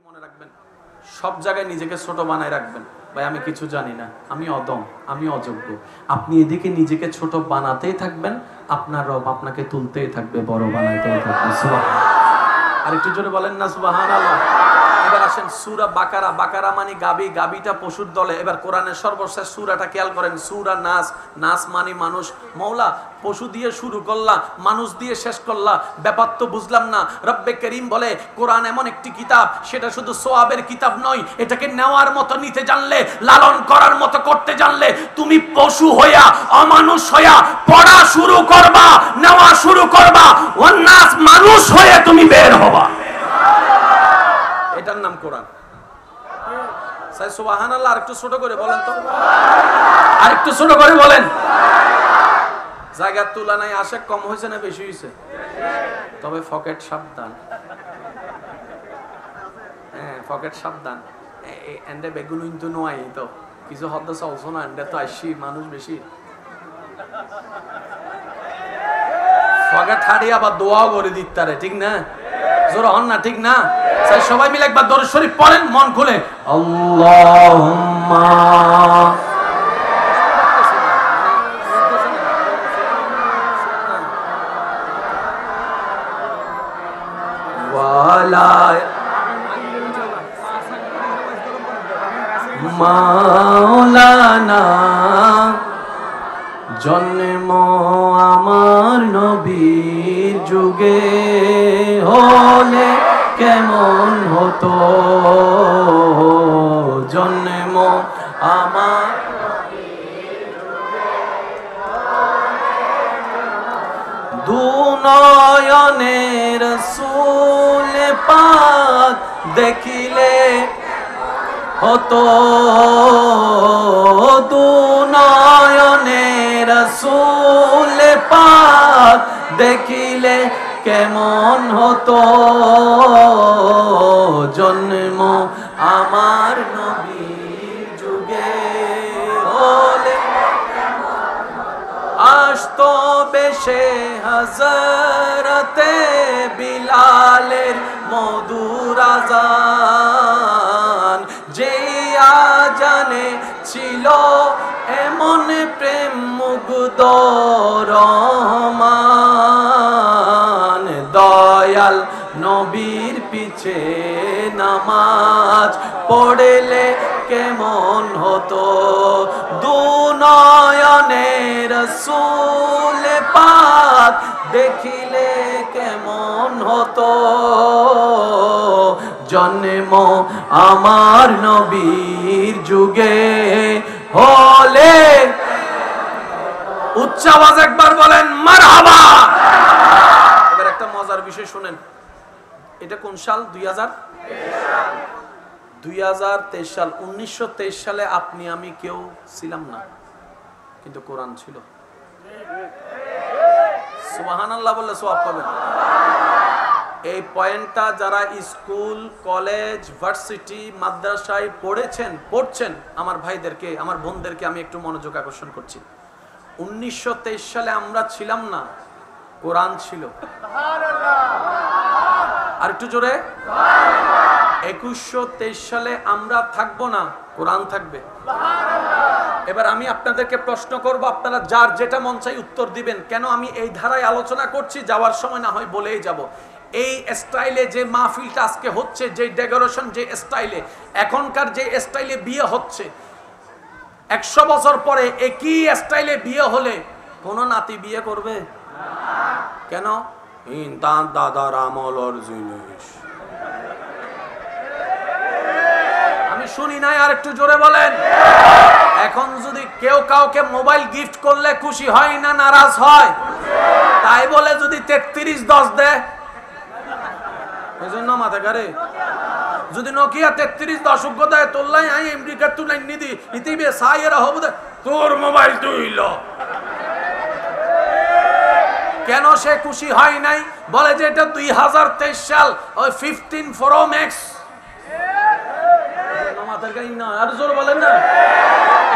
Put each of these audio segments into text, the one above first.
মনে রাখবেন, সব জায়গায় নিজেকে ছোট বানায় রাখবেন। ভাই আমি কিছু জানি না, আমি অদম, আমি অযোগ্য। আপনি এদিকে নিজেকে ছোট বানাতেই থাকবেন, আপনার রব আপনাকে তুলতেই থাকবে, বড় বানাইতেই থাকবে। সুবহানাল্লাহ। আর একটু জোরে বলেন না সুবহানাল্লাহ। এবার আসেন সূরা বাকারা। বাকারা মানে গাবি, গাবিটা পশুর দলে। এবার কোরআনের সর্বশেষ সূরাটা খেয়াল করেন, সূরা নাস। নাস মানে মানুষ। মওলা পশু দিয়ে শুরু করলা, মানুষ দিয়ে শেষ করলা, ব্যাপার তো বুঝলাম না। রব্বে করিম বলে কোরআন এমন একটি কিতাব, সেটা শুধু সোয়াবের কিতাব নয়, এটাকে নেওয়ার মতো নিতে জানলে, লালন করার মতো করতে জানলে, তুমি পশু হইয়া অমানুষ হইয়া পড়া শুরু করবা, নেওয়া শুরু করবা, ওয়ান্নাস মানুষ হয়ে তুমি বের হবা। এটার নাম কোরআন। সাই সুবহানাল্লাহ। আরেকটু ছোট করে বলেন তো, আরেকটু ছোট করে বলেন। জায়গার তুলনায় আশেক কম হয়েছে না বেশি হয়েছে? তবে পকেট সাবধান। হ্যাঁ, পকেট সাবধান। এন্ডে বেগুন কিন্তু নয় তো কিছু হদ্দ চলছো না, এন্ডে তো আসছি মানুষ বেশি। পকেট হারিয়ে আবার দোয়াও করে দিতে, ঠিক না? জোর হন না, ঠিক না? সবাই মিলে একবার দরুদ শরীফ পড়েন মন খুলে। আল্লাহুম্মা ওয়ালা মাওলানা। জন্ম আমার নবীর যুগে হলে কেমন হতো, জন্ম আমার দুনয়নের রাসূল পাক দেখিলে হতো, দুনয়নের রাসূল পাক দেখিলে কেমন হতো, জন্ম আমার নবীর যুগে হলে আসতো বেশে হযরতে বিলালের মধুর আযান, যে আজানে ছিল এমন প্রেম মুগ্ধ রহমান। দয়াল নবীর পিছে নামাজ পড়লে কেমন হতো, দুনয়নের রাসূল পাক দেখিলে কেমন হতো, জন্ম আমার নবীর যুগে হলে। উচ্চ আওয়াজ একবার বলেন মারহাবা। এবার একটা মজার বিষয় শুনেন, এটা কোন সাল? 2023 সাল। 1923 সালে আপনি আমি কেউ ছিলাম না, কিন্তু কোরআন ছিল। সুবহানাল্লাহ বললে সওয়াব পাবেন। এই পয়েন্টটা যারা স্কুল, কলেজ, ভার্সিটি, মাদ্রাসায় পড়ছেন আমার ভাইদেরকে, আমার বোনদেরকে আমি একটু মনোযোগ আকর্ষণ করছি। 1923 সালে আমরা ছিলাম না, কোরআন ছিল। আর একটু জোরে। 2123 সালে আমরা থাকবো না, কোরআন থাকবে। এবার আমি আপনাদেরকে প্রশ্ন করব, আপনারা যার যেটা মন চাই উত্তর দিবেন। কেন আমি এই ধারায় আলোচনা করছি, যাওয়ার সময় না হয় বলেই যাব। এই স্টাইলে যে মাহফিলটা আজকে হচ্ছে, যে ডেকোরেশন, যে স্টাইলে, এখনকার যে স্টাইলে বিয়ে হচ্ছে, 100 বছর পরে একই স্টাইলে বিয়ে হলে কোন নাতি বিয়ে করবে? কেন? তার দাদার আমলের জিনিস। আমি শুনি নাই, আর একটু জোরে বলেন। এখন যদি কেউ কাউকে মোবাইল গিফট করলে খুশি হয় না নারাজ হয়? তাই বলে যদি 3310 দেয়, এই জন্য মাথা গারে। যদি নোকিয়া 3310 দেয়, তোল্লাই আই আমেরিকা তুলাই নিদি ইতিবে সাইরা হবু দে, তোর মোবাইল তুই ল। কেন সে খুশি হয় নাই? বলে যে এটা 2023 সাল, ওই 15 Pro Max। মাথার গাই না, আর জোর বলেন না।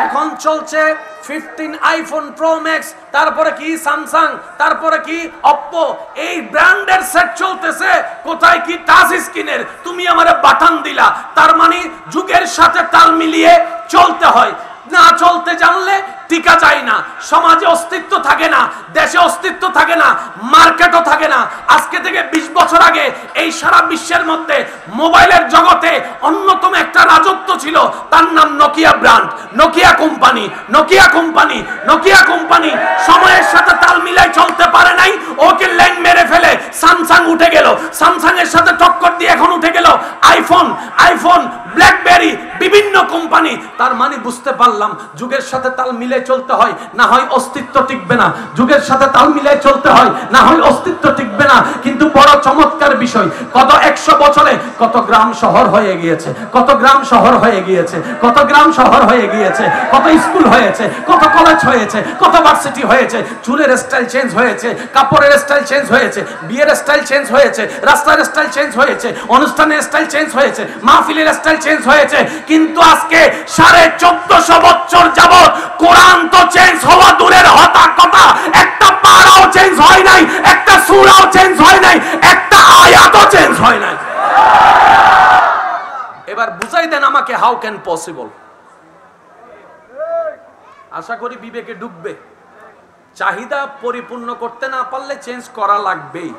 এখন চলছে 15 আইফোন প্রো ম্যাক্স, তারপরে কি স্যামসাং, তারপরে কি অপ্পো, এই ব্র্যান্ডের সেট চলতেছে। কোথায় কি টাচ স্ক্রিনের, তুমি আমারে বাটন দিলা। তার মানে যুগের সাথে তাল মিলিয়ে চলতে হয়। না চলতে জানলে টিকা যায় না, সমাজে অস্তিত্ব থাকে না, দেশে অস্তিত্ব থাকে না, মার্কেটও থাকে না। আজকে থেকে 20 বছর আগে এই সারা বিশ্বের মধ্যে মোবাইলের জগতে অন্যতম একটা রাজত্ব ছিল, তার নাম Nokia brand, Nokia company, Nokia company, Nokia company সময়ের সাথে তাল মিলাই চলতে পারে নাই, ওকে ল্যাং মেরে ফেলে স্যামসাং উঠে গেল। স্যামসাং এর সাথে টক্কর দিয়ে এখন উঠে গেল আইফোন, আইফোন, ব্ল্যাকবেরি, বিভিন্ন কোম্পানি। তার মানে বুঝতে পারলাম যুগের সাথে তাল মিলে চলতে হয়, না হয় অস্তিত্ব টিকবে না। যুগের সাথে তাল মিলে চলতে হয়, না হয় অস্তিত্ব টিকবে না। কিন্তু বড় চমৎকার বিষয়, কত 100 বছরে কত গ্রাম শহর হয়ে গিয়েছে, কত গ্রাম শহর হয়ে গিয়েছে, কত গ্রাম শহর হয়ে গিয়েছে, কত স্কুল হয়েছে, কত কলেজ হয়েছে, কত ভার্সিটি হয়েছে। চুলের স্টাইল চেঞ্জ হয়েছে, কাপড়ের স্টাইল চেঞ্জ হয়েছে, বিয়ের স্টাইল চেঞ্জ হয়েছে, রাস্তার স্টাইল চেঞ্জ হয়েছে, অনুষ্ঠানের স্টাইল চেঞ্জ হয়েছে, মাহফিলের স্টাইল চেঞ্জ হয়েছে। কিন্তু আজকে 1450 বছর যাবত কোরআন তো চেঞ্জ হওয়া দূরের কথা, একটা পারাও চেঞ্জ হয় নাই, একটা সূরাও চেঞ্জ হয় নাই, একটা আয়াতও চেঞ্জ হয় নাই। এবার বুঝাই দেন আমাকে, হাউ ক্যান পসিবল? আশা করি বিবেকে ঢুকবে। চাহিদা পরিপূর্ণ করতে না পারলে চেঞ্জ করা লাগবেই।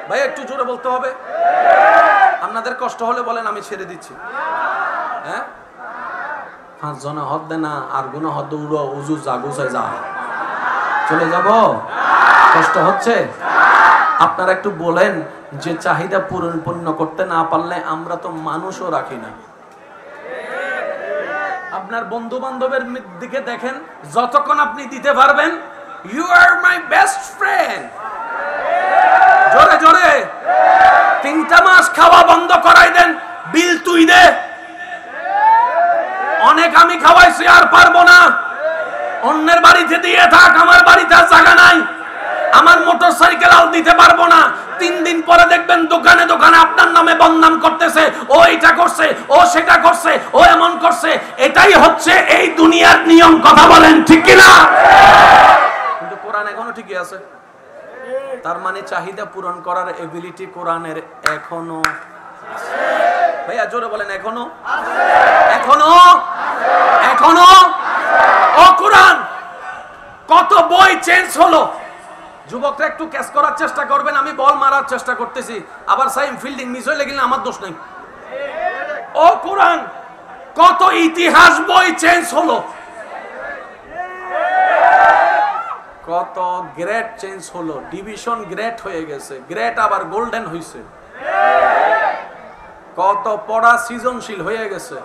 ভাই একটু জোরে বলতে হবে। আপনাদের কষ্ট হলে বলেন, আমি ছেড়ে দিচ্ছি। হ্যাঁ, 5 জনে হদ দে না, আর গুনা হদ উড়ো উজু জাগুসাই যা চলে যাব। কষ্ট হচ্ছে? আপনারা একটু বলেন যে চাহিদা পূর্ণ করতে না পারলে আমরা তো মানুষও রাখি না। আপনার বন্ধু বান্ধবের দিকে দেখেন, যতক্ষণ আপনি দিতে পারবেন, you are my best friend. জোরে জোরে 3টা মাস খাওয়া বন্ধ করাই দেন, বিল তুই দে। অনেক আমি খাওয়াইছি, আর পারবো না। অন্যের বাড়িতে দিয়ে থাক, আমার বাড়িতে আর জায়গা নাই। আমার মোটরসাইকেল আল দিতে পারবো না। 3 দিন পরে দেখবেন দোকানে দোকানে আপনার নামে বদনাম করতেছে, ও এটা করছে, ও সেটা করছে, ও এমন করছে। এটাই হচ্ছে এই দুনিয়ার নিয়ম। কথা বলেন ঠিক কিনা? কিন্তু কোরআন এখনো ঠিকই আছে। তার মানে চাহিদা পূরণ করার এবিলিটি কোরআনের এখনো আছে। ভাইয়া জোরে বলেন, এখনো আছে, এখনো আছে, এখনো আছে। ও কোরআন, কত বই চেঞ্জ হলো। যুবকরা একটু ক্যাচ করার চেষ্টা করবেন। আমি বল মারার চেষ্টা করতেছি, আবার সাইম ফিল্ডিং মিস হয়ে গেলে আমার দোষ নাই। ও কোরআন, কত ইতিহাস বই চেঞ্জ হলো, কত গ্রেড চেঞ্জ হলো। ডিভিশন গ্রেড হয়ে গেছে, গ্রেড আবার গোল্ডেন হইছে। কত পড়া সৃজনশীল হয়ে গেছে,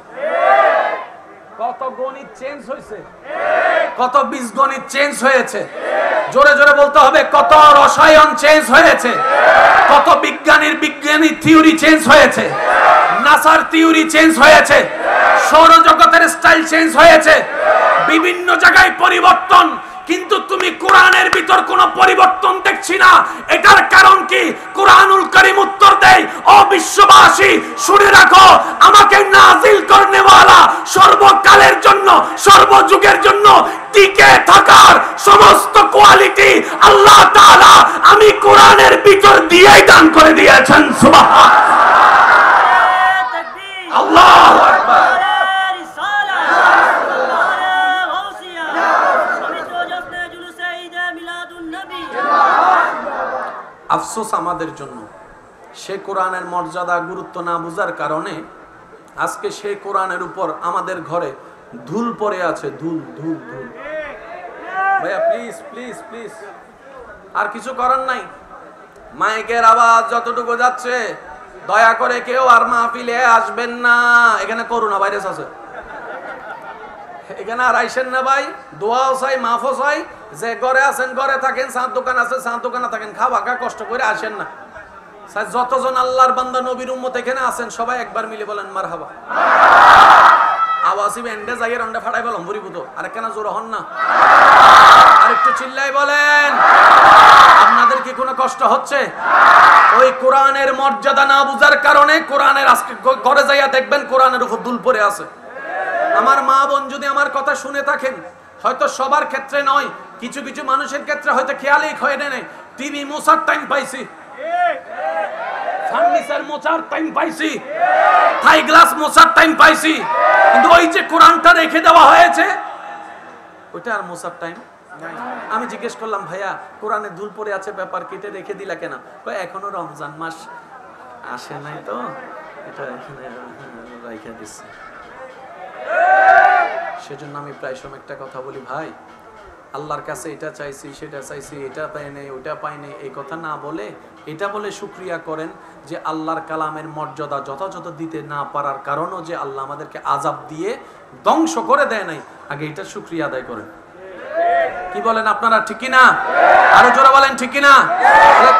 কত গণিত চেঞ্জ হয়েছে, কত বীজগণিত চেঞ্জ হয়েছে। জোরে জোরে বলতে হবে, কত রসায়ন চেঞ্জ হয়েছে, কত বিজ্ঞানী থিওরি চেঞ্জ হয়েছে, নাসার থিওরি চেঞ্জ হয়েছে, সৌরজগতের স্টাইল চেঞ্জ হয়েছে, বিভিন্ন জায়গায় পরিবর্তন। কিন্তু তুমি কোরআনের ভিতর কোনো পরিবর্তন দেখছি না। এটার কারণ কি? কোরআনুল কারীম উত্তর দেয়, ও বিশ্ববাসী শুনে রাখো, আমাকে নাজিল করনেওয়ালা সর্বকালের জন্য, সর্বযুগের জন্য টিকে থাকার সমস্ত কোয়ালিটি আল্লাহ তাআলা আমি কোরআনের ভিতর দিয়েই দান করে দিয়েছেন। সুবহান আল্লাহু আকবার। আফসোস আমাদের জন্য, সে কোরআনের মর্যাদা গুরুত্ব না বুঝার কারণে আজকে সেই কোরআনের উপর আমাদের ঘরে ধুল পড়ে আছে। ধুল ধুল ধুল। ভাইয়া প্লিজ প্লিজ প্লিজ, আর কিছু করার নাই। মাইকের আওয়াজ যতটুকু যাচ্ছে, দয়া করে কেউ আর মাহফিলে আসবেন না। এখানে করোনা ভাইরাস আছে, এখানে আর আইসেন না ভাই। দোয়াও চাই, মাফও চাই। যে ঘরে আছেন ঘরে থাকেন, চাঁদ দোকান আছে চাঁদ দোকানে থাকেন, খাওয়া খা কষ্ট করে আসেন না। যতজন আল্লাহর বান্দা নবীর উম্মত এখানে আছেন, সবাই একবার মিলে বলেন মারহাবা। আওয়াজই ব্যান্ডে যাই রন্ডা ফাটাই বললাম ভরিভূত। আর কেন জোর হন না, আর একটু চিল্লাই বলেন। আপনাদের কি কোনো কষ্ট হচ্ছে? ওই কোরআনের মর্যাদা না বুঝার কারণে কোরআনের আজকে ঘরে যাইয়া দেখবেন কোরআনের উপর দুল পড়ে আছে। আমার মা বোন যদি আমার কথা শুনে থাকেন, হয়তো সবার ক্ষেত্রে নয়, কিছু কিছু মানুষের ক্ষেত্রে হয়তো খেয়ালই হয়ে নেই, টিভি মোছার টাইম পাইছি, ফার্নিচার মোছার টাইম পাইছি, থাই গ্লাস মোছার টাইম পাইছি, কিন্তু ওই যে কোরআনটা রেখে দেওয়া হয়েছে ওইটা আর মোছার টাইম। আমি জিজ্ঞেস করলাম, ভাইয়া কোরআনে ধুল পড়ে আছে, ব্যাপার কেটে রেখে দিলা কেন? এখনো রমজান মাস আসে নাই তো এটা এখানে রাইখা দিচ্ছে। সেজন্য আমি প্রায় সময় একটা কথা বলি, ভাই আল্লাহর কাছে এটা চাইছি, সেটা চাইছি, এটা পাই নাই, ওইটা পাই নাই, এই কথা না বলে এটা বলে শুকরিয়া করেন যে আল্লাহর কালামের মর্যাদা যথাযথ দিতে না পারার কারণও যে আল্লাহ আমাদেরকে আযাব দিয়ে ধ্বংস করে দেয় নাই, আগে এটা শুকরিয়া আদায় করেন। কি বলেন আপনারা, ঠিক কি না? আরো জোরে বলেন, ঠিক কি না?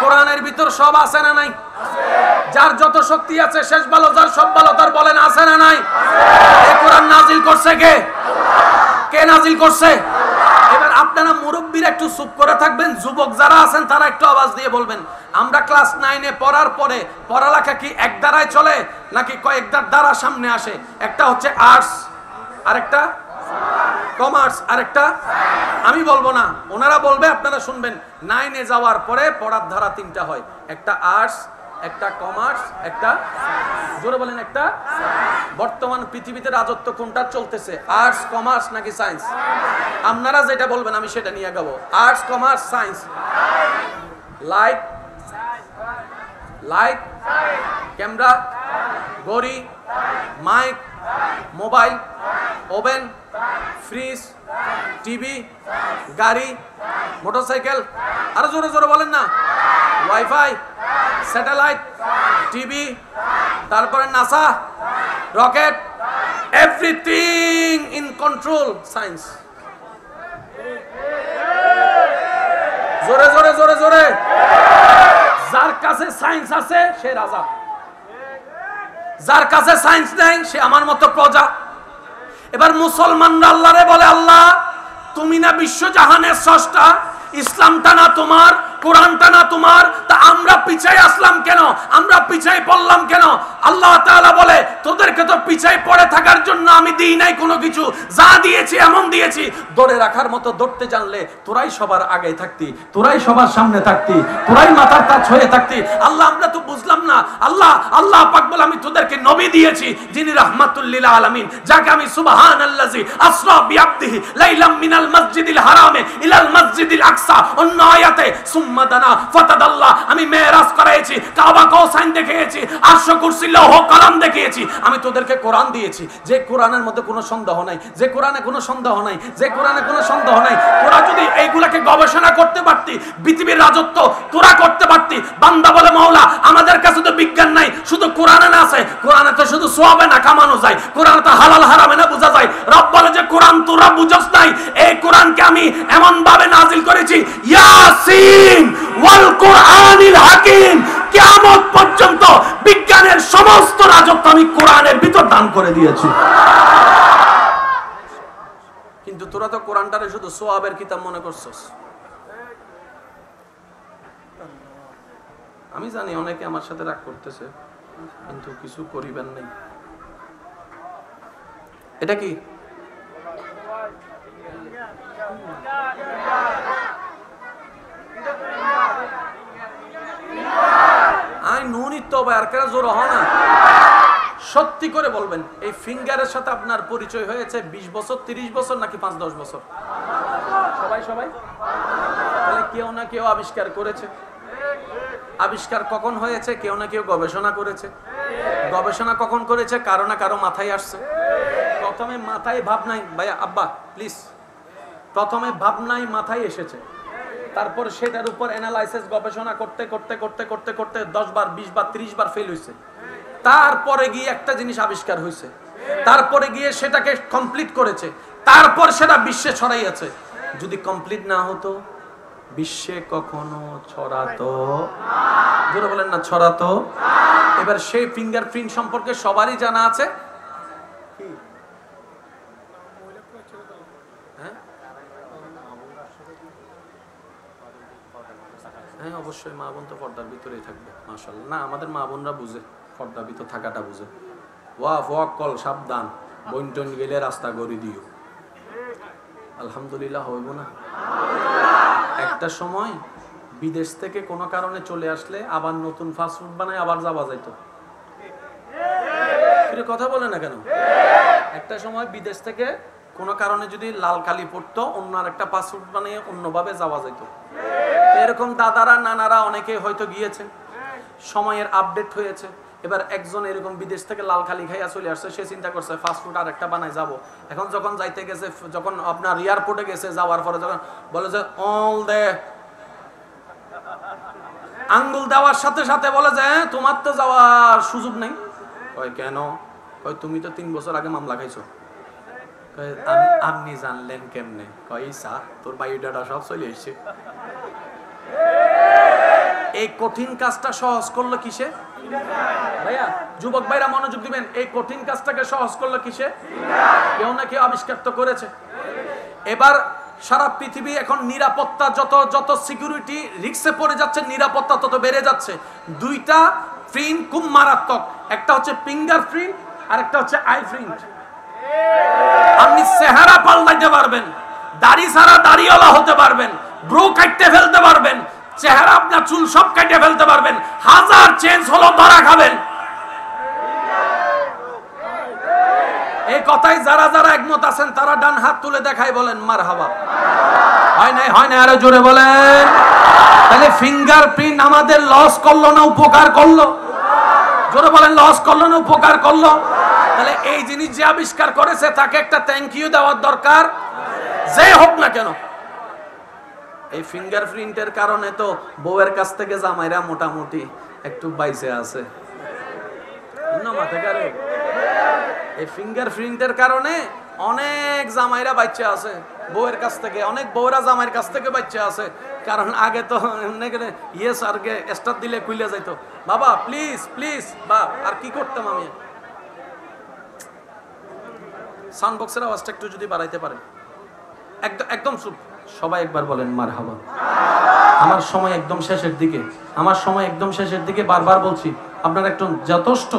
কোরআনের ভিতর সব আছে না নাই? যার যত শক্তি আছে, শেষ ভালো যার সব ভালো তার, বলেন আছে না নাই? এই কোরআন নাজিল করছে কে? কে নাজিল করছে? এবার আপনারা মুরব্বীরা একটু চুপ করে থাকবেন, যুবক যারা আছেন তারা একটু আওয়াজ দিয়ে বলবেন, আমরা ক্লাস 9-এ পড়ার পরে পড়ালেখা কি এক দ্বারায় চলে নাকি কয়েকটার দ্বারা সামনে আসে? একটা হচ্ছে আর্টস, আরেকটা কমার্স, আরেকটা আমি বলবো না, ওনারা বলবে, আপনারা শুনবেন। 9-এ যাওয়ার পরে পড়ার ধারা 3টা হয়, একটা আর্টস, একটা কমার্স, একটা জোরে বলেন একটা। বর্তমান পৃথিবীতে রাজত্ব কোনটা চলতেছে, আর্টস, কমার্স নাকি সায়েন্স? আপনারা যেটা বলবেন আমি সেটা নিয়ে গাবো। Arts, commerce, science. Light, light, camera, ঘড়ি, mike, mobile, oven, fridge, TV, গাড়ি, মোটরসাইকেল, আরো জোরে জোরে বলেন না, ওয়াইফাই, স্যাটেলাইট, টিভি, তারপরে NASA, rocket, everything in control science. জোরে জোরে জোরে জোরে। যার কাছে সায়েন্স আছে সে রাজা, যার কাছে সায়েন্স নেই সে আমার মতো প্রজা। এবার মুসলমানরা আল্লাহরে বলে, আল্লাহ তুমি না বিশ্বজাহানের স্রষ্টা, ইসলামটা না তোমার, কোরআনটা না তোমার, তা আমরা পিছাই আসলাম কেন, আমরা পিছাই পড়লাম কেন? আল্লাহ তাআলা বলে, তোদেরকে তো পিছাই পড়ে থাকার জন্য আমি দিই নাই কোনো কিছু, যা দিয়েছি এমন দিয়েছি, ধরে রাখার মতো ধরতে জানলে তোরাই সবার আগে থাকতি, তোরাই সবার সামনে থাকতি, তোরাই মাথার তাজ হয়ে থাকতি। আল্লাহ আমরা তো বুঝলাম না। আল্লাহ আল্লাহ পাক বলে, আমি তোদেরকে নবী দিয়েছি যিনি রাহমাতুল লিল আলামিন, যাকে আমি সুবহানাল্লাযী আসরা বিআবদিহি লাইলাম মিনাল মসজিদিল হারামে ইলাল মসজিদিল আকসা, অন্য আয়াতে সুম্মাদানা ফাতাদাল্লাহ, আমি মেরাজ করাইছি, কাবা কৌসাইন দেখিয়েছি, আরশ কুরসি লৌহ কলম দেখিয়েছি। আমি তোদেরকে কোরআন দিয়েছি, যে কোরআনের মধ্যে কোনো সন্দেহ নাই, যে কোরআনে কোনো সন্দেহ নাই, যে কোরআনে কোনো সন্দেহ নাই। তোরা যদি এইগুলাকে গবেষণা করতে পারতি, পৃথিবীর রাজত্ব তোরা করতে পারতি। বান্দা বলে, মাওলা আমাদের কাছে তো বিজ্ঞান নাই, শুধু কোরআনে না আছে, কোরআনে তো শুধু সওয়াবে না কামানো যায়, কোরআনে তো হালাল হারামে না বোঝা যায়। রব বলে যে কোরআন তোরা বুঝছ নাই, এই কোরআনকে আমি এমন ভাবে নাজিল করেছি, ইয়াসিন ওয়াল কোরআনিল হাকিম, কিয়ামত পর্যন্ত বিজ্ঞানের সমস্ত রাজত্ব আমি কোরআনের ভিতর দান করে দিয়েছি। কিন্তু তোরা তো কোরআনটারে শুধু সওয়াবের কিতাব মনে করছস। আমি জানি অনেকে আমার সাথে রাগ করতেছে, কিন্তু কিছু করিবেন নাই। এটা কি সত্যি করে বলবেন, এই ফিঙ্গারের সাথে আপনার পরিচয় হয়েছে 20 বছর, 30 বছর নাকি 5-10 বছর? সবাই সবাই তাহলে কেউ না কেউ আবিষ্কার করেছে। আবিষ্কার কখন হয়েছে? কেউ না কেউ গবেষণা করেছে। গবেষণা কখন করেছে? কারো না কারো মাথায় আসছে। প্রথমে মাথায় ভাবনাই, ভাইয়া আব্বা প্লিজ, প্রথমে ভাবনাই মাথায় এসেছে, তারপর সেটার উপর অ্যানালাইসিস গবেষণা করতে করতে করতে করতে করতে 10 বার 20 বার 30 বার ফেল হয়েছে, তারপরে গিয়ে একটা জিনিস আবিষ্কার হয়েছে, তারপরে গিয়ে সেটাকে কমপ্লিট করেছে, তারপর সেটা বিশ্বে ছড়াইয়াছে। যদি কমপ্লিট না হতো বিশ্বে কখনো ছড়াতো না। জোরে বলেন না, ছড়াতো না। এবার সেই ফিঙ্গারপ্রিন্ট সম্পর্কে সবারই জানা আছে। হ্যাঁ অবশ্যই, মা বোন তো পর্দার ভিতরেই থাকবে, মাশাআল্লাহ। না, আমাদের মা বোনরা বুঝে, পর্দার ভিতর থাকাটা বুঝে। ওয়া ওয়াক কল, সাবধান, বইন টইন গেলে রাস্তা গড়ি দিও। আলহামদুলিল্লাহ হইব না? একটা সময় বিদেশ থেকে কোনো কারণে চলে আসলে আবার নতুন ফাস্টফুড বানায় আবার যাওয়া যাইতো। কথা বলে না কেন? একটা সময় বিদেশ থেকে কোনো কারণে যদি লাল কালি পড়তো, অন্য আরেকটা ফাস্টফুড বানিয়ে অন্যভাবে যাওয়া যেত। এরকম দাদারা নানারা অনেকে হয়তো গিয়েছে, সময়ের আপডেট হয়েছে। এবার একজন এরকম বিদেশ থেকে লাল কালি খাইয়া চলে আসছে, সে চিন্তা করছে ফাস্টফুড আর একটা বানায় যাবো। এখন যখন যাইতে গেছে, যখন আপনার এয়ারপোর্টে গেছে, যাওয়ার পরে যখন বলে যে অল দে আঙ্গুল দেওয়ার সাথে সাথে বলে যে তোমার তো যাওয়ার সুযোগ নেই। কয় কেন? কয় তুমি তো 3 বছর আগে মামলা খাইছো। আপনি জানলেন কেমনে? কয় সা তোর বায়োডাটা সব চলে এসছে। এই কঠিন কাজটা সহজ করলো কিসে? ভাইয়া যুবক ভাইরা মনোযোগ দিবেন, এই কঠিন কাজটাকে সহজ করলো কিসে? কেউ না কেউ আবিষ্কার তো করেছে। এবার সারা পৃথিবী এখন নিরাপত্তা, যত যত সিকিউরিটি রিস্কে পড়ে যাচ্ছে, নিরাপত্তা তত বেড়ে যাচ্ছে। দুইটা প্রিন্ট খুব মারাত্মক, একটা হচ্ছে ফিঙ্গার প্রিন্ট আর একটা হচ্ছে আই প্রিন্ট। আপনি চেহারা পাল্টাইতে পারবেন, দাড়ি ছাড়া দাড়িওয়ালা হতে পারবেন, ব্রো কাটতে ফেলতে পারবেন, চেহারা আপনার চুল সব কেটে ফেলতে পারবেন, হাজার চেঞ্জ হলো ধরা খাবেন। এই কথাই যারা যারা একমত আছেন তারা ডান হাত তুলে দেখাই বলেন মারহাবা। হয় নাই? হয় না? আরো জোরে বলেন। তাহলে ফিঙ্গারপ্রিন্ট আমাদের লস করলো না উপকার করলো? জোরে বলেন, লস করলো না উপকার করলো? তাহলে এই জিনিস যে আবিষ্কার করেছে তাকে একটা থ্যাংক ইউ দেওয়ার দরকার, যে হোক না কেন। এই ফিঙ্গারপ্রিন্টের কারণে তো বউয়ের কাছ থেকে জামাইরা মোটামুটি একটু বাইসে আছে। এই ফিঙ্গারপ্রিন্টের কারণে অনেক জামাইরা বাচ্চা আছে বউয়ের কাছ থেকে, অনেক বউরা জামাইয়ের কাছ থেকে বাচ্চা আছে। কারণ আগে তো ইয়েস আর গে স্টার দিলে কুইলে যাইতো, বাবা প্লিজ প্লিজ, বা আর কি করতাম আমি। সাউন্ড বক্সের আওয়াজটা একটু যদি বাড়াইতে পারেন। একদম একদম চুপ সবাই, একবার বলেন মারহাবা। আমার সময় একদম শেষের দিকে, আমার সময় একদম শেষের দিকে। বারবার বলছি আপনারা একটু যথেষ্ট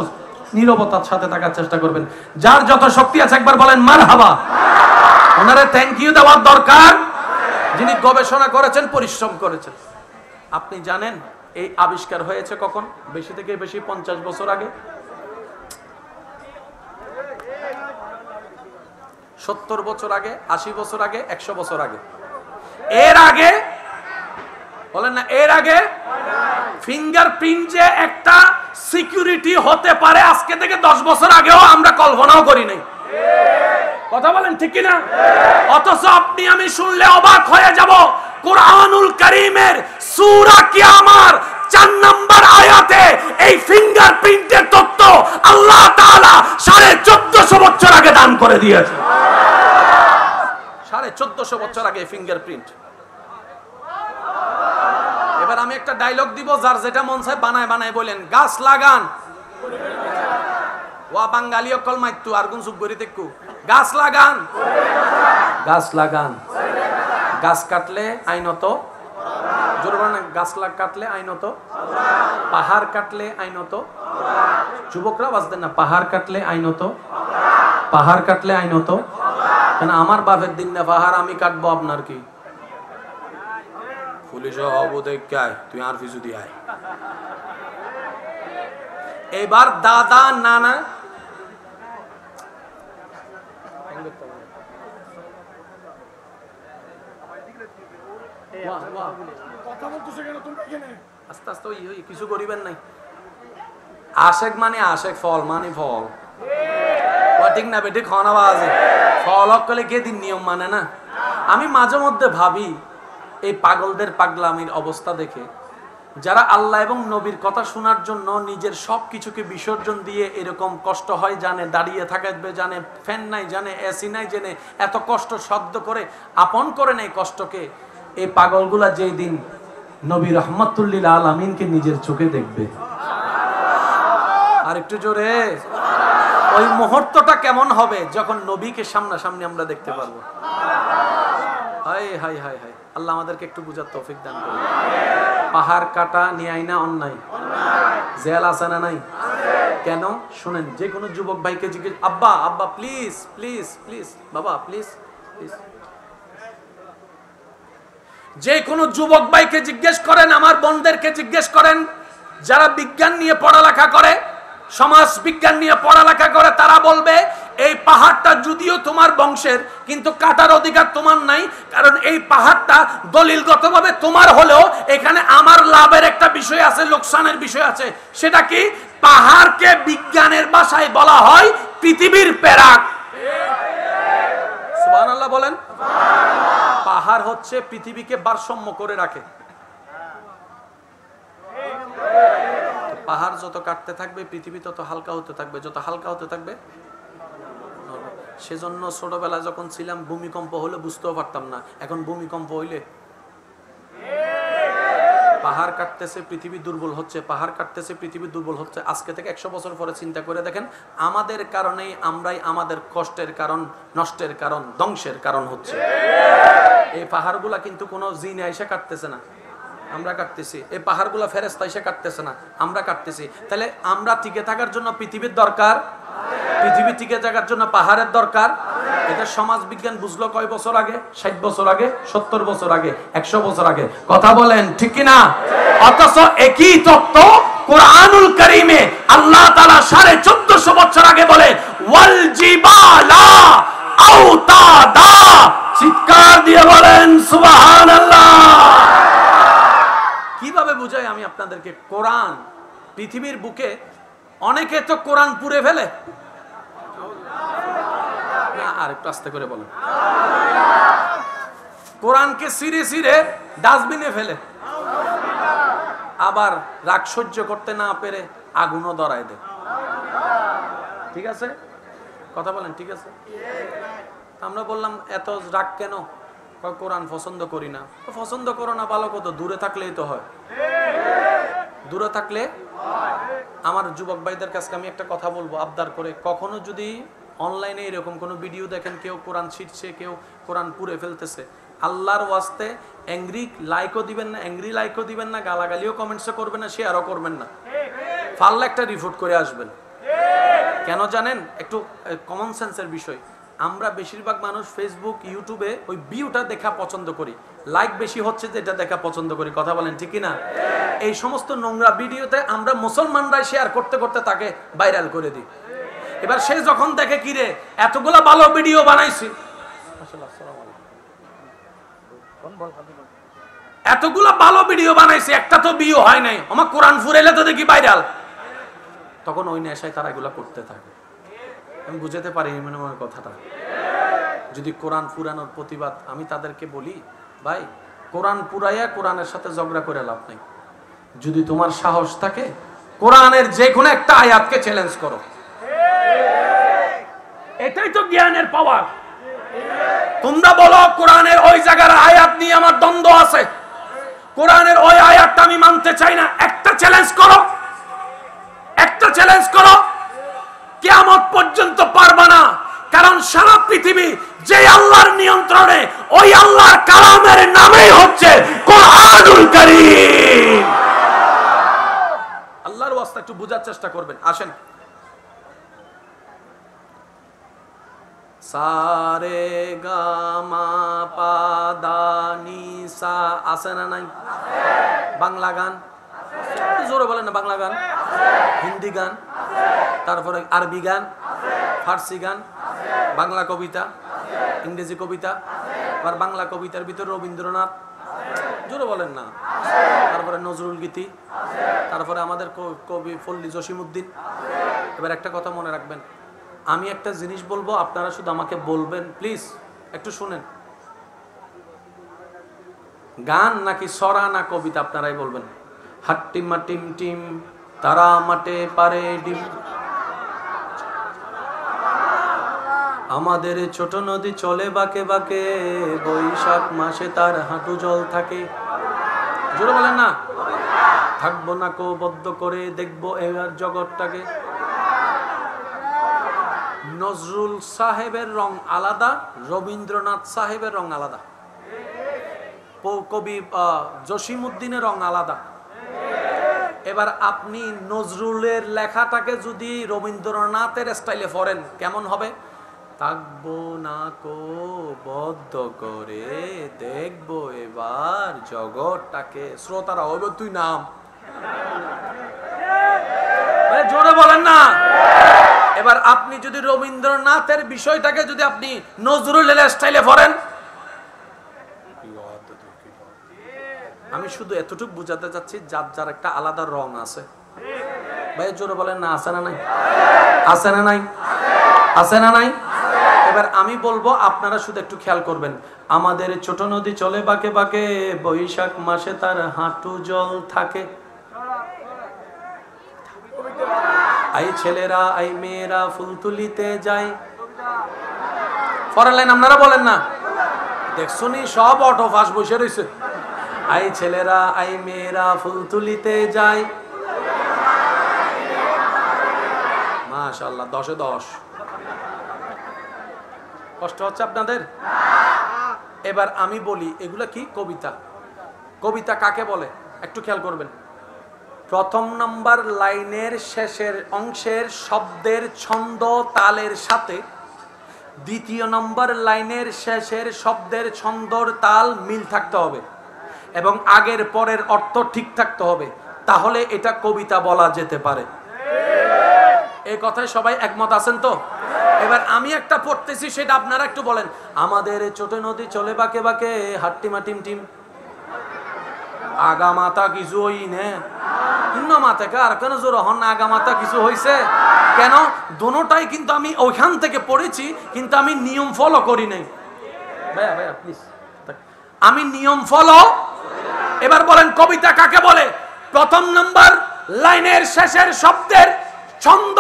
নীরবতার সাথে থাকার চেষ্টা করবেন। যার যত শক্তি আছে একবার বলেন মারহাবা। ওনারে থ্যাংক ইউ দেওয়ার দরকার, যিনি গবেষণা করেছেন, পরিশ্রম করেছেন। আপনি জানেন এই আবিষ্কার হয়েছে কখন? বেশি থেকে বেশি 50 বছর আগে, 70 বছর আগে, 80 বছর আগে, 100 বছর আগে। এর আগে বলেন না, এর আগে ফিঙ্গারপ্রিন্ট যে একটা সিকিউরিটি হতে পারে আজকে থেকে 10 বছর আগেও আমরা কল্পনাও করি নাই। কথা বলেন ঠিক কিনা? অথচ আপনি আমি শুনলে অবাক হয়ে যাব, কুরআনুল কারীমের সূরা কিয়ামার 4 নম্বর আয়াতে এই ফিঙ্গারপ্রিন্টের তথ্য আল্লাহ তাআলা 1450 বছর আগে দান করে দিয়েছে। 1450 বছর আগে ফিঙ্গারপ্রিন্ট। এবার আমি একটা ডায়লগ দিব, যার যেটা মন চায় বানায় বানায় বলেন। গাছ লাগান, ওয়া বাঙালি অকল মাইতু আর গুন সুগরি দেখু। গাছ লাগান, গাছ লাগান। গাছ কাটলে আইনত, জোরবানা গাছ কাটলে আইনত, পাহাড় কাটলে আইনত। যুবকরা বাজতেন না, পাহাড় কাটলে আইনত, পাহাড় কাটলে আইনত। কেন আমার বাপের দিন না পাহাড় আমি কাটবো, আপনার কি? পুলিশ হবো দেখায়, তুই আর পিছু দিয়ে আয়। এবার দাদা নানা আস্তে আস্তে কিছু করিবেন নাই। আশেক মানে আশেক, ফল মানে ফল। ঠিক না বেটি? খাওয়া আছে ফল হকলে কে দিন নিয়ম মানে না। আমি মাঝে মধ্যে ভাবি এই পাগলদের পাগলামির অবস্থা দেখে, যারা আল্লাহ এবং নবীর কথা শোনার জন্য নিজের সব কিছুকে বিসর্জন দিয়ে এরকম কষ্ট হয় জানে, দাঁড়িয়ে থাকবে জানে, ফ্যান নাই জানে, এসি নাই জেনে এত কষ্ট সহ্য করে আপন করে নেই কষ্টকে। এই পাগলগুলা যেই দিন নবী রহমাতুল্লিল আলামিনকে নিজের চোখে দেখবে, আর একটু জোরে, ওই মুহূর্তটা কেমন হবে যখন নবীকে সামনাসামনি আমরা দেখতে পারবো। হাই হাই হাই হাই, আল্লাহ আমাদেরকে একটু বুঝার তৌফিক দান করুন। পাহাড় কাটা নিয়ে আইনা অন্যায়, জেল আছে না নাই? কেন শুনেন, যে কোনো যুবক ভাইকে জিজ্ঞেস, আব্বা আব্বা প্লিজ প্লিজ প্লিজ, বাবা প্লিজ প্লিজ, যে কোনো যুবক ভাইকে জিজ্ঞেস করেন, আমার বোনদেরকে জিজ্ঞেস করেন, যারা বিজ্ঞান নিয়ে পড়ালেখা করে, সমাজ বিজ্ঞান নিয়ে পড়ালেখা করে, তারা বলবে এই পাহাড়টা যদিও তোমার বংশের, কিন্তু কাটার অধিকার তোমার নাই, কারণ এই পাহাড়টা দলিলগতভাবে তোমার হলেও এখানে আমার লাভের একটা বিষয় আছে, লোকসানের বিষয় আছে। সেটা কি? পাহাড়কে বিজ্ঞানের ভাষায় বলা হয় পৃথিবীর পেরাক। সুবহানাল্লাহ বলেন। পাহাড় হচ্ছে পৃথিবীকে ভারসাম্য করে রাখে। পাহাড় যত কাটতে থাকবে পৃথিবী তত হালকা হতে থাকবে, যত হালকা হতে থাকবে। সেজন্য ছোটবেলা যখন ছিলাম ভূমিকম্প হলে বুঝতেও পারতাম না, এখন ভূমিকম্প হইলে পাহাড় কাটতেছে পৃথিবী দুর্বল হচ্ছে, পাহাড় কাটতেছে পৃথিবী দুর্বল হচ্ছে। আজকে থেকে 100 বছর পরে চিন্তা করে দেখেন, আমাদের কারণেই আমরাই আমাদের কষ্টের কারণ, নষ্টের কারণ, ধ্বংসের কারণ হচ্ছে। এই পাহাড়গুলা কিন্তু কোনো জিনে এসে কাটতেছে না, আমরা কাটতেছি। এই পাহাড়গুলা ফেরেশতা এসে কাটতেছে না, আমরা কাটতেছি। তাহলে আমরা টিকে থাকার জন্য পৃথিবীর দরকার, পৃথিবী টিকে থাকার জন্য পাহাড়ের দরকার। এটা সমাজ বিজ্ঞান বুঝলো কয় বছর আগে? 60 বছর আগে, 70 বছর আগে, 100 বছর আগে। কথা বলেন ঠিক কি না? অথচ একই তত্ত্ব কোরআনুল কারীমে আল্লাহ তাআলা 1450 বছর আগে বলে ওয়াল জিবালা আওতাদা। চিৎকার দিয়ে বলেন সুবহানাল্লাহ। কিভাবে বুঝাই আমি আপনাদেরকে? কোরআন পৃথিবীর বুকে অনেকে তো কোরআন পুড়ে ফেলে না, আর একটু আস্তে করে বলেন। কোরআনকে ছিঁড়ে ছিঁড়ে ডাস্টবিনে ফেলে, আবার রাগ সহ্য করতে না পেরে আগুনও ধরায় দেয়। ঠিক আছে? কথা বলেন ঠিক আছে? আমরা বললাম এত রাগ কেন? কোরআন পছন্দ করি না। পছন্দ করো না ভালো কত, দূরে থাকলেই তো হয়। দূরে থাকলে আমার যুবক ভাইদের কাছে আমি একটা কথা বলবো আবদার করে, কখনো যদি অনলাইনে এরকম কোনো ভিডিও দেখেন কেউ কোরআন ছিঁড়ছে, কেউ কোরআন পুড়ে ফেলতেছে, আল্লাহর ওয়াস্তে অ্যাংরি লাইকও দিবেন না, অ্যাংরি লাইকও দিবেন না, গালাগালিও কমেন্টসও করবেন না, শেয়ারও করবেন না। পারলে একটা রিপোর্ট করে আসবেন। কেন জানেন? একটু কমন সেন্সের বিষয়। আমরা বেশিরভাগ মানুষ ফেসবুক, ইউটিউবে ওই ভিউটা দেখা পছন্দ করি, লাইক বেশি হচ্ছে যেটা দেখা পছন্দ করি। কথা বলেন ঠিক কি না? এই সমস্ত নোংরা ভিডিওতে আমরা মুসলমানরাই শেয়ার করতে করতে তাকে ভাইরাল করে দিই। এবার সে যখন দেখে কি রে এতগুলা ভালো ভিডিও বানাইছি, এতগুলা ভালো ভিডিও বানাইছি, একটা তো ভিউ হয় নাই, আমার কোরআন ফুরাইলে তো দেখি ভাইরাল, তখন ওই নেশায় তারা এগুলা করতে থাকে। আমি বুঝাতে পারি মনে মনে কথাটা। যদি কোরআন পুরানোর প্রতিবাদ, আমি তাদেরকে বলি ভাই কোরআন পুরাইয়া কোরআনের সাথে ঝগড়া করে লাভ নেই। যদি তোমার সাহস থাকে কোরআনের যে কোনো একটা আয়াতকে চ্যালেঞ্জ করো, এটাই তো জ্ঞানের পাওয়ার। তোমরা বলো কোরআনের ওই জায়গার আয়াত নিয়ে আমার দ্বন্দ্ব আছে, কোরআনের ওই আয়াতটা আমি মানতে চাই না, একটা চ্যালেঞ্জ করো, একটা চ্যালেঞ্জ করো। কিয়ামত পর্যন্ত পারবা না, কারণ সারা পৃথিবী যে আল্লাহর নিয়ন্ত্রণে, ওই আল্লাহর কালামের নামেই হচ্ছে কোরআনুল কারীম। আল্লাহর ওয়াস্তে একটু বোঝার চেষ্টা করবেন। আসেন, সারে গা মা পা দা নি সা আছে না নাই? বাংলা গান জোরে বলেন না, বাংলা গান, হিন্দি গান, তারপরে আরবি গান, ফার্সি গান, বাংলা কবিতা, ইংরেজি কবিতা, আর বাংলা কবিতার ভিতরে রবীন্দ্রনাথ, জোরে বলেন না, তারপরে নজরুল গীতি, তারপরে আমাদের কবি পল্লী জসিমউদ্দিন। এবার একটা কথা মনে রাখবেন, আমি একটা জিনিস বলবো, আপনারা শুধু আমাকে বলবেন, প্লিজ একটু শুনেন। গান নাকি সরা না কবিতা আপনারাই বলবেন। হাট্টিমা টিম টিম তারা মাঠে পারে ডিম, আমাদের ছোট নদী চলে বাঁকে বাঁকে, বৈশাখ মাসে তার হাঁটু জল থাকে। জোরে বলেন না। থাকবো না কো বদ্ধ করে, দেখবো এবার জগৎটাকে। নজরুল সাহেবের রং আলাদা, রবীন্দ্রনাথ সাহেবের রং আলাদা, কবি জসিমউদ্দিনের রং আলাদা। এবার আপনি নজরুলের লেখাটাকে যদি রবীন্দ্রনাথের স্টাইলে পড়েন কেমন হবে? থাকবো না কো বদ্ধ করে, দেখবো এবার জগৎটাকে। শ্রোতারা হবে তুই নাম জোরে বলেন না। এবার আপনি যদি রবীন্দ্রনাথের বিষয়টাকে যদি আপনি নজরুলের স্টাইলে পড়েন, আমি শুধু এতটুকু বুঝাতে চাচ্ছি যার যার একটা আলাদা রং আছে। ভাই জোরে বলেন না, আছে না নাই? আছে না নাই? আছে না নাই? এবার আমি বলবো, আপনারা শুধু একটু খেয়াল করবেন। আমাদের ছোট নদী চলে বাঁকে বাঁকে, বৈশাখ মাসে তার হাঁটু জল থাকে। আই ছেলেরা আই মেয়েরা ফুল তুলিতে যায়। পরের লাইন আপনারা বলেন না, দেখছনি সব অটো ফাঁস বসে রয়েছে। আই ছেলেরা আই মেয়েরা ফুল তুলিতে যায়। মাশাআল্লাহ, 10-এ 10। কষ্ট হচ্ছে আপনাদের? এবার আমি বলি, এগুলা কি? কবিতা। কবিতা কাকে বলে একটু খেয়াল করবেন। প্রথম নাম্বার লাইনের শেষের অংশের শব্দের ছন্দ তালের সাথে দ্বিতীয় নম্বর লাইনের শেষের শব্দের ছন্দর তাল মিল থাকতে হবে এবং আগের পরের অর্থ ঠিক থাকতে হবে, তাহলে এটা কবিতা বলা যেতে পারে। এই কথায় সবাই একমত আছেন তো? এবার আমি একটা পড়তেছি, সেটা আপনারা একটু বলেন। আমাদের ছোট নদী চলে বাঁকে বাঁকে, হাট্টিমা টিম টিম। আগা মাথা কিছু হই নে আর কেন জোর হন? আগা মাথা কিছু হইছে কেন? দোনোটাই কিন্তু আমি ওইখান থেকে পড়েছি, কিন্তু আমি নিয়ম ফলো করি নাই। ভাইয়া ভাইয়া প্লিজ, আমি নিয়ম ফলো। এবার বলেন কবিতা কাকে বলে? প্রথম নাম্বার লাইনের শেষের শব্দের ছন্দ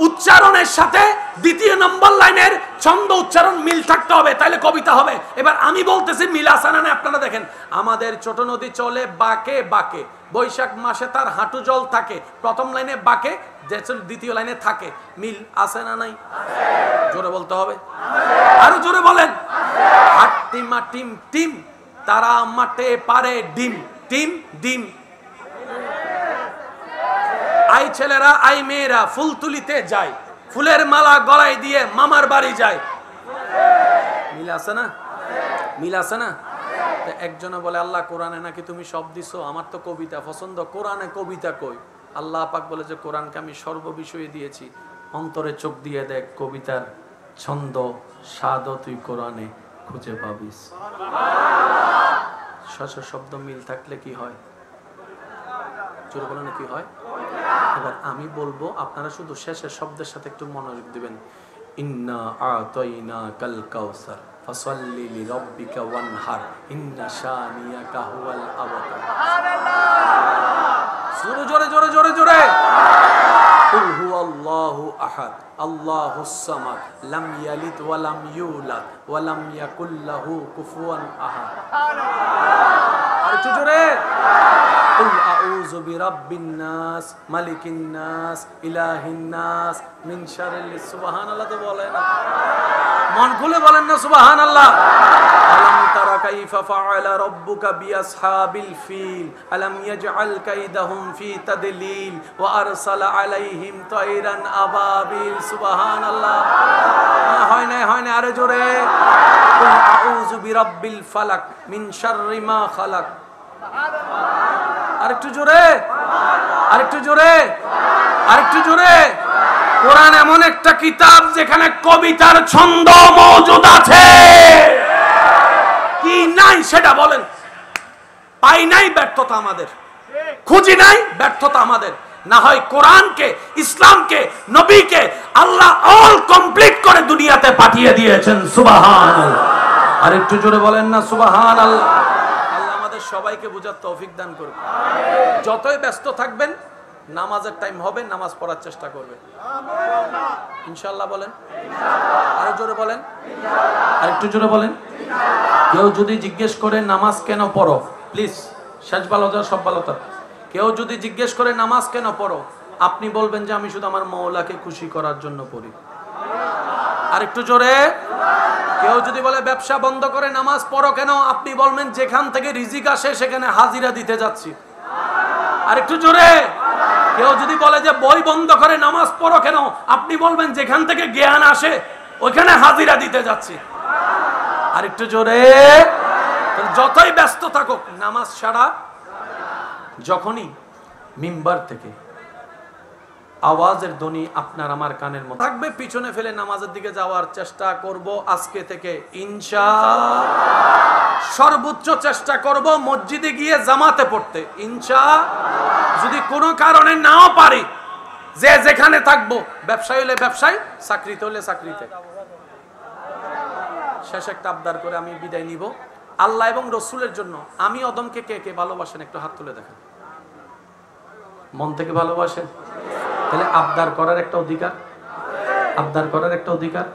উচ্চারণের সাথে দ্বিতীয় নম্বর লাইনের ছন্দ উচ্চারণ মিল থাকতে হবে, তাহলে কবিতা হবে। এবার আমি বলতেছি মিল আছে না? আপনারা দেখেন, আমাদের ছোট নদী চলে বাঁকে বাঁকে, বৈশাখ মাসে তার হাঁটু জল থাকে। প্রথম লাইনে বাঁকে, দ্বিতীয় লাইনে থাকে। মিল আছে না নাই? জোরে বলতে হবে, আরো জোরে বলেন। হাট্টিমা টিম টিম, তারা মাঠে পারে ডিম টিম ডিম। আই ছেলেরা আই মেয়েরা ফুল তুলিতে যায়, ফুলের মালা গলায় দিয়ে মামার বাড়ি যায়। মিল আছে না? মিল আছে না? একজনে বলে, আল্লাহ কোরআনে নাকি তুমি সব দিছো, আমার তো কবিতা পছন্দ। কোরআনে কবিতা কই? আল্লাহ পাক বলে যে কোরআনকে আমি সর্ববিষয়ে দিয়েছি, অন্তরে চোখ দিয়ে দেখ, কবিতার ছন্দ স্বাদ তুই কোরআনে খুঁজে পাবিস। শব্দ মিল থাকলে কি হয়? জোরে বলেন কি হয়? এবার আমি বলবো, আপনারা শুধু শেষের শব্দের সাথে একটু মনোযোগ দিবেন। ইন্না আতাইনা কাল কাউসার ফাসাল্লি লিরাব্বিকা ওয়ানহার ইন্না শানিয়াকা হুয়াল আবতার। সুবহানাল্লাহ। জোরে জোরে জোরে জোরে। কুল হুয়াল্লাহু আহাদ আল্লাহুস সামাদ লাম ইয়ালিদ ওয়া লাম ইউলাদ ওয়া লাম ইয়াকুল লাহু কুফুয়ান আহাদ। সুবহানাল্লাহ। আর একটু জোরে। কুল আউযু বিরাব্বিন নাস মালিকিন নাস ইলাহিন নাস মিন শারিল। সুবহানাল্লাহ তো বলেন না, মন খুলে বলেন না সুবহানাল্লাহ। আলাম তারা কাইফা ফাআলা রাব্বুকা বিআসহাবিল ফিল আলাম ইয়াজআল কাইদাহুম ফি তাদলিল ওয়া আরসালা আলাইহিম তায়রান আবাবিল। সুবহানাল্লাহ। হয় না হয় না, আরে জোরে। কুল আউযু বিরাব্বিল ফালাক মিন শাররি মা খালাক। আরেকটু জোরে, আরেকটু জোরে, আরেকটু জোরে। কোরআন এমন একটা কিতাব যেখানে কবিতার ছন্দ মওজুদ আছে। কি নাই সেটা বলেন। পাই নাই, ব্যর্থতা আমাদের। খুঁজি নাই, ব্যর্থতা আমাদের। না হয় কোরআনকে, ইসলামকে, নবীকে আল্লাহ অল কমপ্লিট করে দুনিয়াতে পাঠিয়ে দিয়েছেন। সুবহানাল্লাহ। আরেকটু জোরে বলেন না সুবহানাল্লাহ। সবাইকে বুঝার তৌফিক দান করুন। যতই ব্যস্ত থাকবেন, নামাজের টাইম হবে, নামাজ পড়ার চেষ্টা করবেন ইনশাআল্লাহ। বলেন আরো জোরে বলেন, আরেকটু জোরে বলেন। কেউ যদি জিজ্ঞেস করে নামাজ কেন পড়ো, প্লিজ, শেষ বালতা সব বালতা, কেউ যদি জিজ্ঞেস করে নামাজ কেন পড়ো, আপনি বলবেন যে আমি শুধু আমার মওলাকে খুশি করার জন্য পড়ি। আরেকটু জোরে। কেউ যদি বলে ব্যবসা বন্ধ করে নামাজ পড়ো কেন, আপনি বলবেন যেখান থেকে রিজিক আসে সেখানে হাজিরা দিতে যাচ্ছি। আরেকটু জোরে। কেউ যদি বলে যে বই বন্ধ করে নামাজ পড়ো কেন, আপনি বলবেন যেখান থেকে জ্ঞান আসে ওইখানে হাজিরা দিতে যাচ্ছি। আর একটু জোরে, যতই ব্যস্ত থাকুক নামাজ ছাড়া, যখনই মিম্বার থেকে আওয়াজের ধ্বনি আপনার আমার কানের মধ্যে থাকবে, পিছনে ফেলে নামাজের দিকে যাওয়ার চেষ্টা করব আজকে থেকে ইনশাআল্লাহ। সর্বোচ্চ চেষ্টা করব মসজিদে গিয়ে জামাতে পড়তে ইনশাআল্লাহ। যদি কোনো কারণে নাও পারি, যে যেখানে থাকবো, ব্যবসায় হলে ব্যবসায়, চাকরিতে হলে চাকরিতে। শেষ একটা আবদার করে আমি বিদায় নিব। আল্লাহ এবং রসুলের জন্য আমি অদমকে কে কে ভালোবাসেন একটু হাত তুলে দেখেন। মন থেকে ভালোবাসেন? তাহলে আবদার করার একটা অধিকার, আবদার করার একটা অধিকার,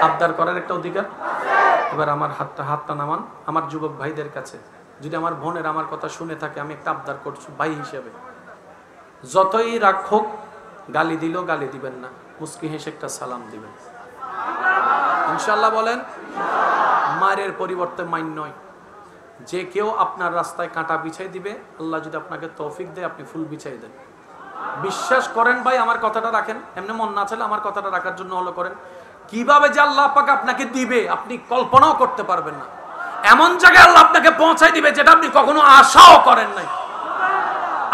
আবদার করার একটা অধিকার। এবার আমার হাতটা নামান আমার যুবক ভাইদের কাছে। যদি আমার বোনের আমার কথা শুনে থাকে, আমি একটা আবদার করছি ভাই হিসেবে, যতই রাগ হোক, গালি দিল গালি দিবেন না, মুস্কি হেসে একটা সালাম দিবেন ইনশাআল্লাহ। বলেন মায়ের পরিবর্তে মাইন নয়। যে কেউ আপনার রাস্তায় কাঁটা বিছাই দিবে, আল্লাহ যদি আপনাকে তৌফিক দেয়, আপনি ফুল বিছাই দেন। বিশ্বাস করেন ভাই, আমার কথাটা রাখেন। এমনি মন না চাইলে আমার কথাটা রাখার জন্য হলো করেন। কিভাবে যে আল্লাহ পাক আপনাকে দিবে আপনি কল্পনাও করতে পারবেন না। এমন জায়গায় আল্লাহ আপনাকে পৌঁছাই দিবে যেটা আপনি কখনো আশাও করেন নাই।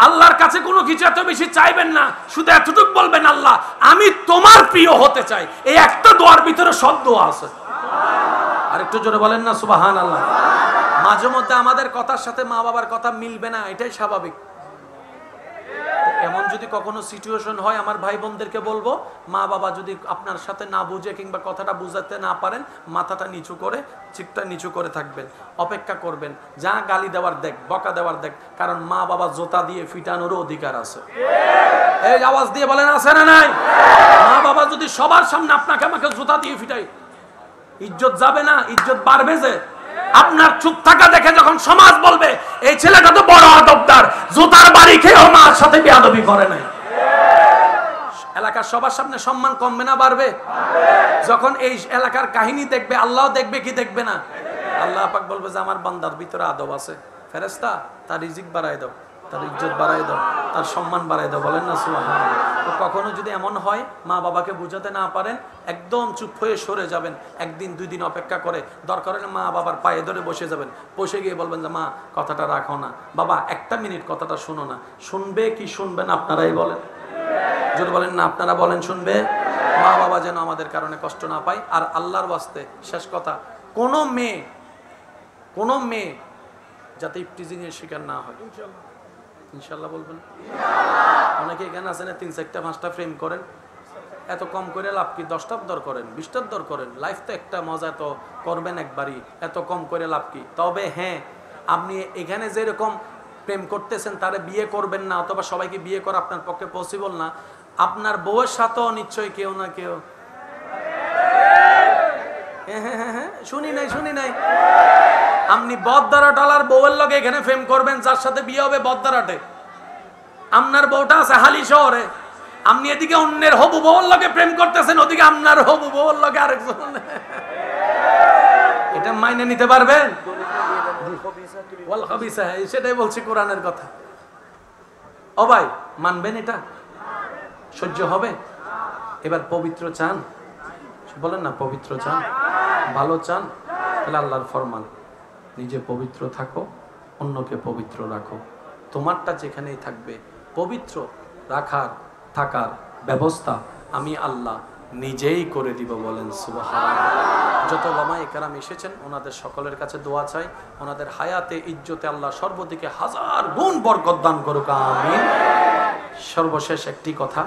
আল্লাহর কাছে কোনো কিছু এত বেশি চাইবেন না, শুধু এতটুকু বলবেন, আল্লাহ আমি তোমার প্রিয় হতে চাই। এই একটা দোয়ার ভিতরে সব দোয়া আছে। আর একটু জোরে বলেন না সুবহানাল্লাহ। মাঝে মধ্যে আমাদের কথার সাথে মা বাবার কথা মিলবে না, এটাই স্বাভাবিক। এমন যদি কখনো সিচুয়েশন হয়, আমার ভাই বোনদেরকে বলবো, মা বাবা যদি আপনার সাথে না বুঝে কিংবা কথাটা বুঝাতে না পারেন, মাথাটা নিচু করে, চিকটা নিচু করে থাকবেন, অপেক্ষা করবেন। যা গালি দেওয়ার দেখ, বকা দেওয়ার দেখ, কারণ মা বাবা জোতা দিয়ে ফিটানোরও অধিকার আছে। এই আওয়াজ দিয়ে বলেন আছে না নাই? মা বাবা যদি সবার সামনে আপনাকে আমাকে জোতা দিয়ে ফিটাই, ইজ্জত যাবে না? ইজ্জত বাড়বে যে। আপনার চুপ থাকা দেখে যখন সমাজ বলবে এই ছেলেটা তো বড় আদবদার, জুতার বাড়ি খেয়েও মার সাথে বেয়াদবি করে নাই, এলাকার সবার সামনে সম্মান কমবে না বাড়বে? যখন এই এলাকার কাহিনী দেখবে, আল্লাহ দেখবে কি দেখবে না? আল্লাহ পাক বলবে যে আমার বান্দার ভিতরে আদব আছে, ফেরেশতা তার রিজিক বাড়ায় দাও, তার ইজ্জত বাড়ায় দাও, তার সম্মান বাড়ায় দাও। বলেন না সুবহানাল্লাহ। তো কখনো যদি এমন হয় মা বাবাকে বুঝাতে না পারেন, একদম চুপ হয়ে সরে যাবেন। একদিন দুই দিন অপেক্ষা করে দরকার হলে মা বাবার পায়ে ধরে বসে যাবেন। বসে গিয়ে বলবেন যে মা কথাটা রাখো না, বাবা একটা মিনিট কথাটা শোনো না। শুনবে কি শুনবে না আপনারাই বলেন। যদি বলেন না আপনারা বলেন শুনবে। মা বাবা যেন আমাদের কারণে কষ্ট না পায়। আর আল্লাহর ওয়াস্তে শেষ কথা, কোনো মেয়ে যাতে ইফটিজিং এর শিকার না হয় ইনশাআল্লাহ বলবেন। অনেকে এখানে আছেন 3-4টা 5টা ফ্রেম করেন, এত কম করে লাভ কি? 10টার দর করেন, 20টার দর করেন। লাইফ তো একটা মজা, তো করবেন একবারই, এত কম করে লাভ কি? তবে হ্যাঁ, আপনি এখানে যেরকম প্রেম করতেছেন তারে বিয়ে করবেন না, অথবা সবাইকে বিয়ে করা আপনার পক্ষে পসিবল না। আপনার বউয়ের সাথেও নিশ্চয়ই কেউ না কেউ, শুনি নাই আপনি বদদারাটালার বউয়ের লগে এখানে প্রেম করবেন, যার সাথে বিয়ে হবে বদদারাটে। আপনার বউটা আছে হালি শহরে, আপনি এদিকে অন্যের হবু বউয়ের লগে প্রেম করতেছেন, ওদিকে আপনার হবু বউয়ের লগে আরেকজন। এটা মাইনে নিতে পারবেন? সেটাই বলছি কোরআনের কথা। ও ভাই, মানবেন? এটা সহ্য হবে? এবার পবিত্র চান? বলেন না পবিত্র চান, ভালো চান? তাহলে আল্লাহর ফরমান, নিজে পবিত্র থাকো, অন্যকে পবিত্র রাখো। তোমারটা যেখানেই থাকবে, পবিত্র রাখার থাকার ব্যবস্থা আমি আল্লাহ নিজেই করে দিব। বলেন সুবহানাল্লাহ। যত ওলামায়ে কেরাম এসেছেন ওনাদের সকলের কাছে দোয়া চাই, ওনাদের হায়াতে ইজ্জতে আল্লাহ সর্বদিকে 1000 গুণ বরকত দান করুক, আমিন। সর্বশেষ একটি কথা,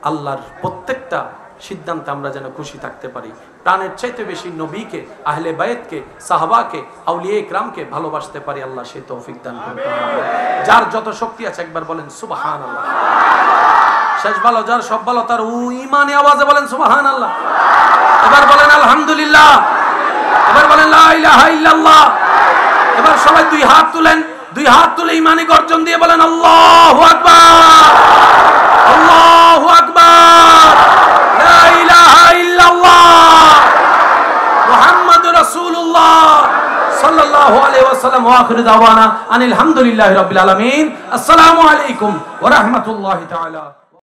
আল্লাহর প্রত্যেকটা সিদ্ধান্তে আমরা যেন খুশি থাকতে পারি। প্রাণের চাইতে বেশি নবীকে, আহলে বায়তকে, সাহাবাকে, আউলিয়া ইকরামকে ভালোবাসতে পারি, আল্লাহ সেই তৌফিক দান করুন। যার যত শক্তি আছে একবার বলেন সুবহানাল্লাহ। শেষ ভালো যার, সব ভালো তার, ঈমানি আওয়াজে বলেন সুবহানাল্লাহ। এবার বলেন আলহামদুলিল্লাহ। এবার বলেন লা ইলাহা ইল্লাল্লাহ। এবার সবাই দুই হাত তুলেন, দুই হাত তুলে ঈমানি গর্জন দিয়ে বলেন আল্লাহু আকবার, আল্লাহু আকবার, লা ইলাহা ইল্লাল্লাহ, মুহাম্মাদুর রাসূলুল্লাহ সাল্লাল্লাহু আলাইহি ওয়াসাল্লাম। ওয়া আখিরু দাওয়ানা আনিল হামদুলিল্লাহি রাব্বিল আলামিন। আসসালামু আলাইকুম ওয়া রাহমাতুল্লাহি তাআলা।